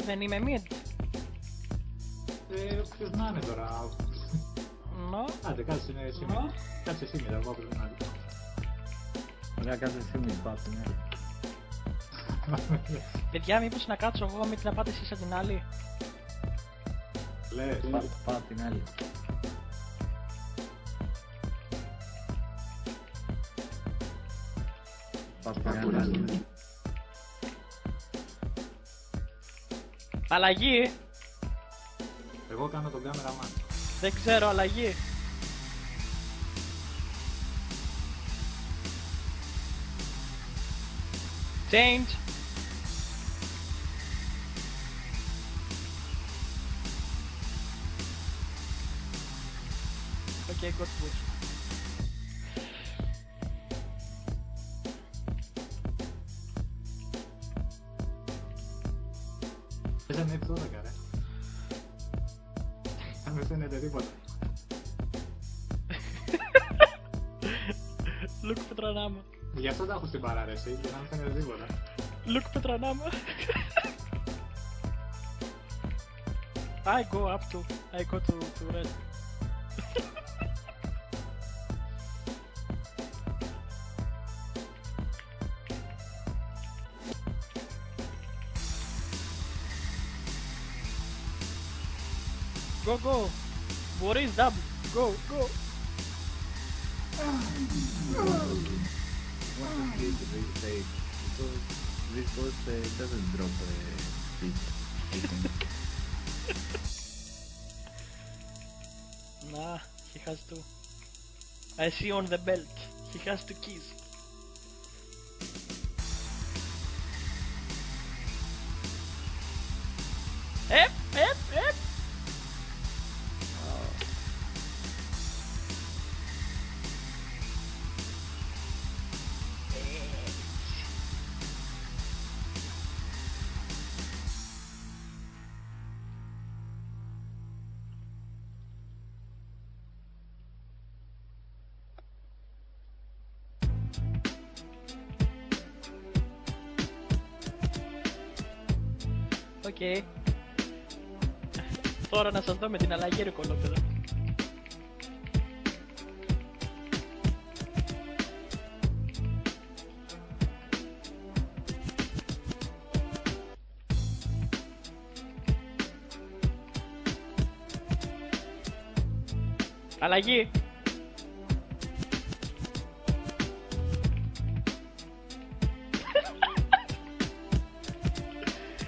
Δεν είμαι mid. Ποιος να είναι τώρα. Άντε, κάτσε εσύ. Κάτσε εσύ μετά, εγώ από την άλλη. Ωραία, κάτσε εσύ mid, πάω στην άλλη. Παιδιά, μήπως να κάτσω εγώ mid να πάτε εσείς από την άλλη. Λες. Πάω από την άλλη. Πάω από την άλλη. Αλλαγή. Εγώ κάνω τον cameraman. Δεν ξέρω, αλλαγή. Change. Okay, good push. Δεν είναι 12 ρε. Αν δεν φαίνεται τίποτα. Look Petranama. Γι' αυτό τα έχω στην παράρεση, για να μην φαίνεται τίποτα. Look Petranama. I go up to. I go to red. Go, go! Boris, double! Go, go! This boss doesn't drop speed. Nah, he has to. I see on the belt. He has to kiss. Ep, ep, ep! Okay. Τώρα να σας δω με την αλλαγή ρε κολόπεδα. Αλλαγή.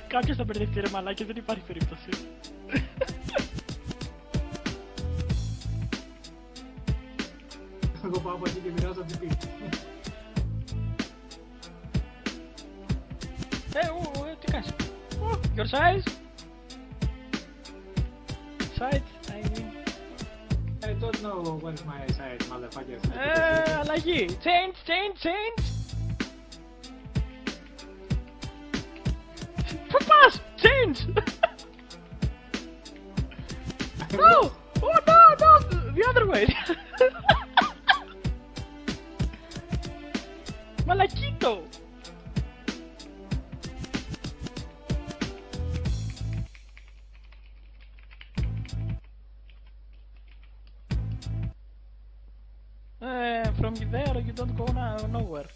Κάποιος θα μπερδευτεί ρε μαλάκι, δεν υπάρχει περίπτωση. Εγώ πάω από εκεί και μοιράζω την πίστη. Τι κάνεις? Your size? Side, I mean. I don't know what is my side, motherfucker. Αλλαγή. Change, change, change. Πού πας? Change. No! Oh no, no! The other way! Μαλακίτο! From there you don't go nowhere.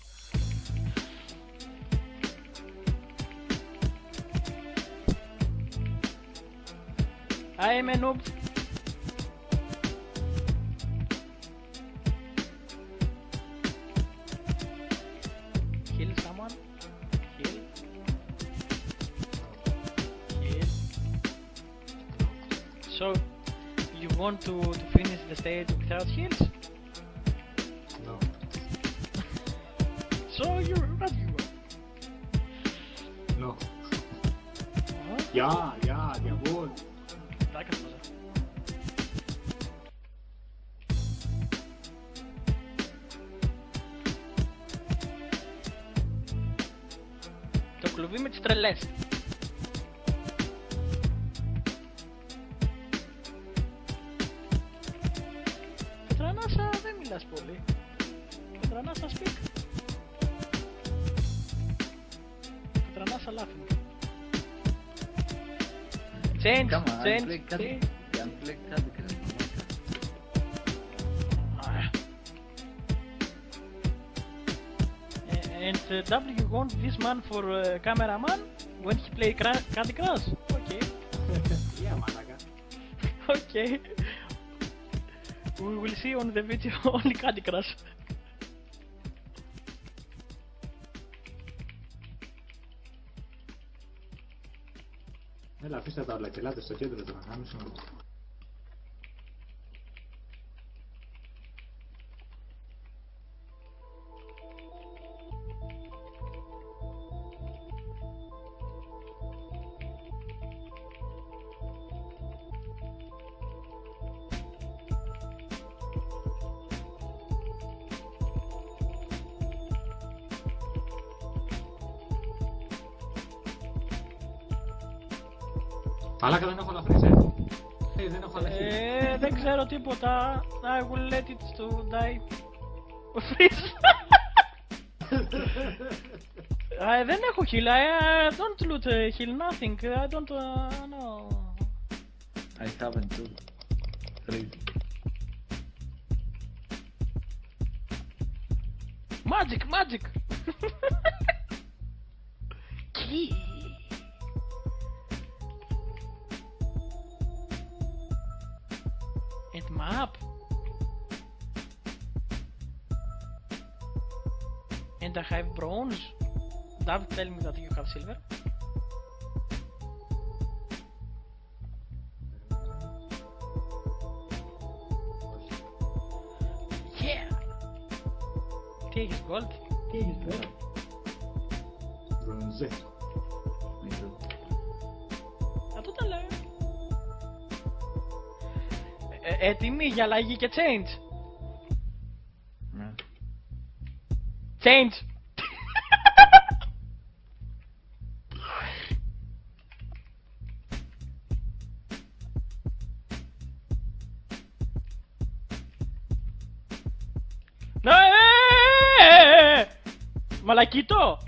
I am a noob. Kill someone. Kill. Kill. So, you want to finish the stage without heals? No. So you're not you. No. Huh? Ja, jawohl. Danke, Vater. Το κλουβί με τις τρελές. Πετρανάσα δεν μιλάς πολύ. Πετρανάσα speak. Πετρανάσα laughing. Change, Come on, change, play change. Candy Crush. And W want this man for cameraman when he play Candy Crush. Okay. Yeah, μαλάκα. Okay. We will see on the video only Candy Crush. Έλα, αφήστε τα όλα και ελάτε στο κέντρο τώρα, να μην σου. Μαλάκα δεν έχω λαφρύς, δεν έχω αλεχεί. Δεν ξέρω τίποτα. I will let it to die. Freeze. Δεν έχω heal. I don't loot heal nothing. I don't know. I haven't too. Freeze. Magic, magic. Key. And map. And I have bronze. Don't tell me that you have silver. Yeah. Τι έχεις gold? Τι έχεις gold? Μπρονζέ. Me too. Αυτό τα λέω. Έτοιμοι για αλλαγή και change. Ναι. Change. Ναι! Μαλακίτο!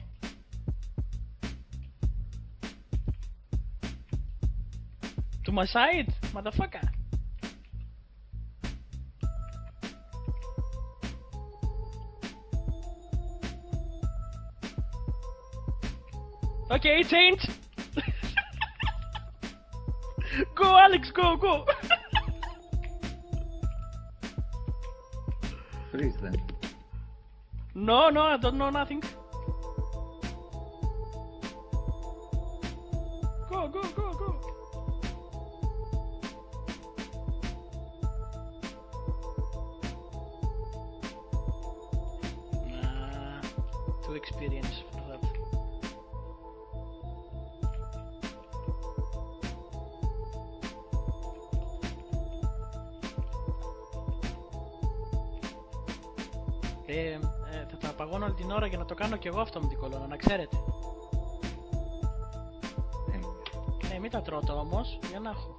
To my side, motherfucker. Okay, change. Go, Alex, go, go. Freeze then. No, no, I don't know nothing. Go, go, go, go. Nah, too experienced for that. Θα τα απαγώνω όλη την ώρα για να το κάνω κι εγώ αυτό με την κολόνα, να ξέρετε. Μην τα τρώτε όμως, για να έχω.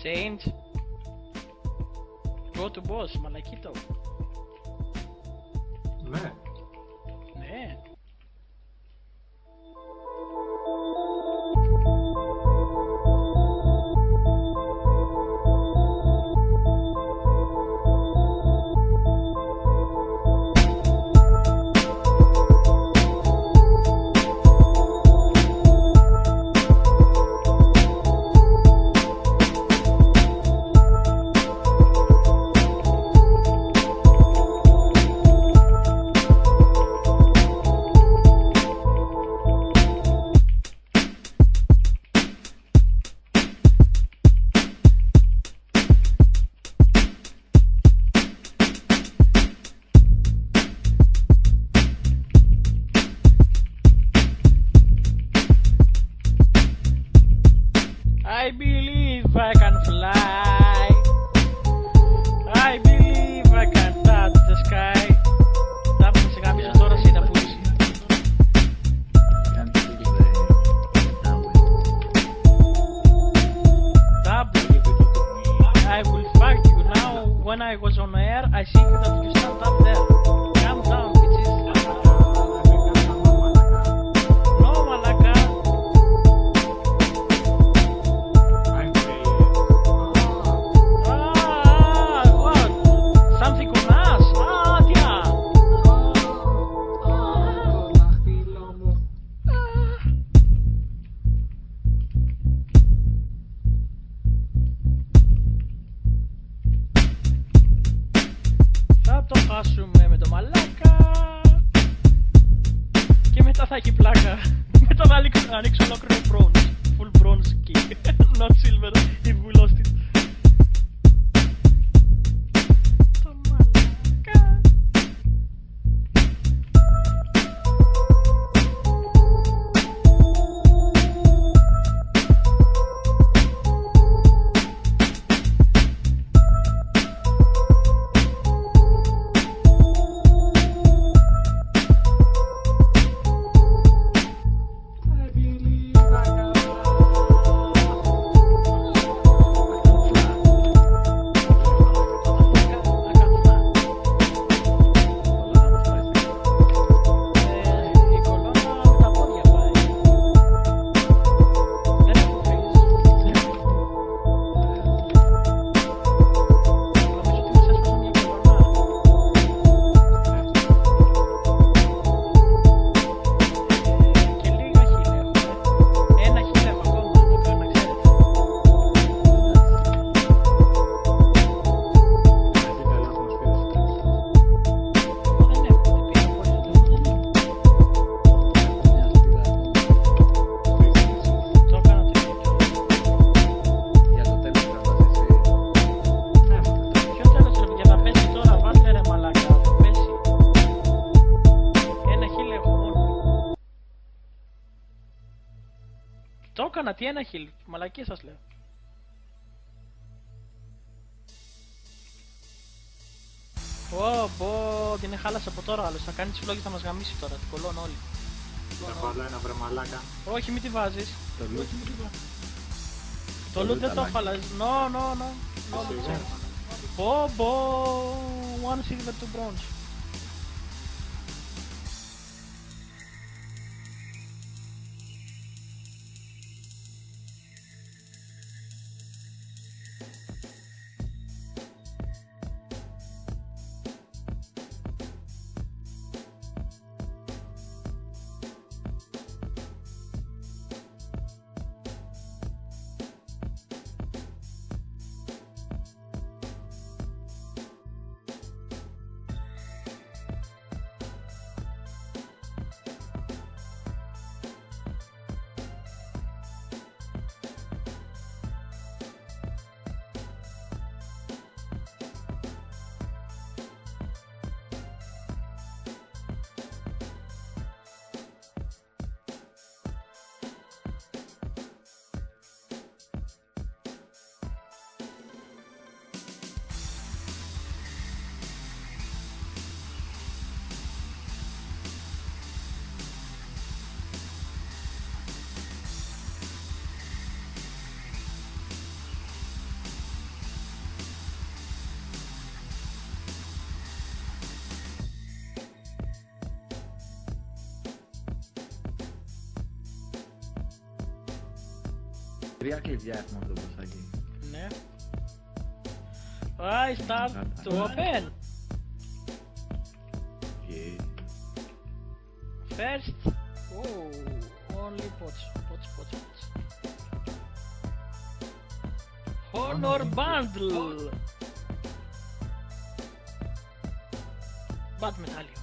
Change. Go to boss, μαλακίτο. Ναι. Ναι. I believe I can fly. I believe I can touch the sky. Θα πούμε σε γάμισο τώρα σε τα πουλήσει. Can't feel the tower. I will fuck you now. I was on air, I think that you stand up there. Calm down, bitches. No, Malaka. I'm What? Something on us? Yeah. Θα το χάσουμε με το μαλάκα και μετά θα έχει πλάκα. Μετά θα ανοίξω ολόκληρο bronze. Full bronze kick. Not silver if we lost it. Το μαλάκα. Το έκανα, τι ένα χιλ, μαλακίες σας λέω. Πω, την χάλασε από τώρα άλλος, θα κάνει τις φλόγες, θα μας γαμίσει τώρα, την κολώνω όλοι. Θα βάλω ένα βρε μαλάκα. Όχι, μην τη βάζεις. Το loot. Το loot δεν το χαλάζει, no. Πω, one silver, two bronze. Τρία κλειδιά έχουμε αυτό το ποσάκι. Ναι. I start to open. Yeah. First, only pots. Honor bundle. Bad medallion.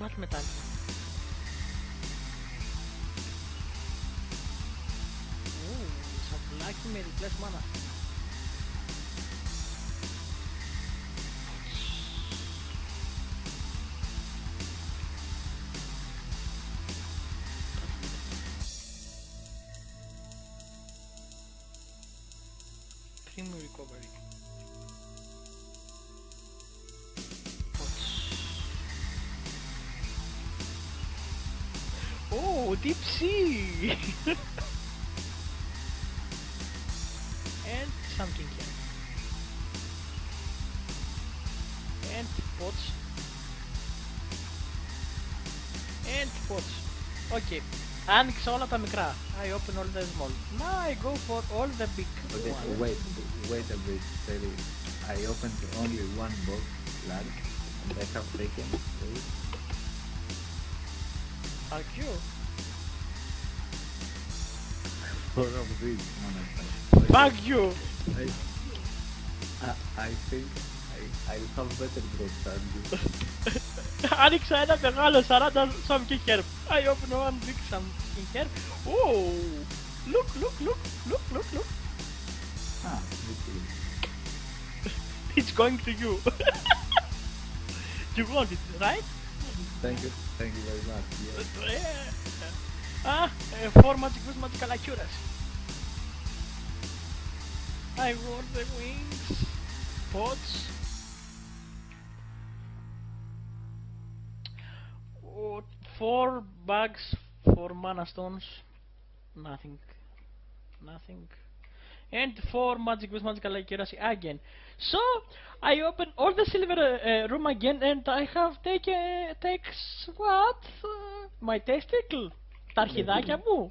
Bad medallion. Σαμπουλάκι με διπλές μάνα. Premium recovery. Oh, deep sea! something here. And pots. And pots. Okay. Άνοιξα όλα τα μικρά. I open all the small. Now I go for all the big Okay, ones. wait a bit, Terry. I opened only one box, large, and I have taken 8. Fuck you. 4 of these, Fuck you. I think I'll have better growth than you. Άνοιξα ένα μεγάλο 40 something herb. I open one big something herb. Oh, look, look, look, look, look, look. Ah, this is... It's going to you. You want it, right? Thank you very much. Yes. 4 magic with magical accuracy. I want the wings. Pots. 4 bags for mana stones. Nothing. And 4 magic with magical accuracy again. So I open all the silver room again, and I have takes what? My testicle. Τα αρχιδάκια μου.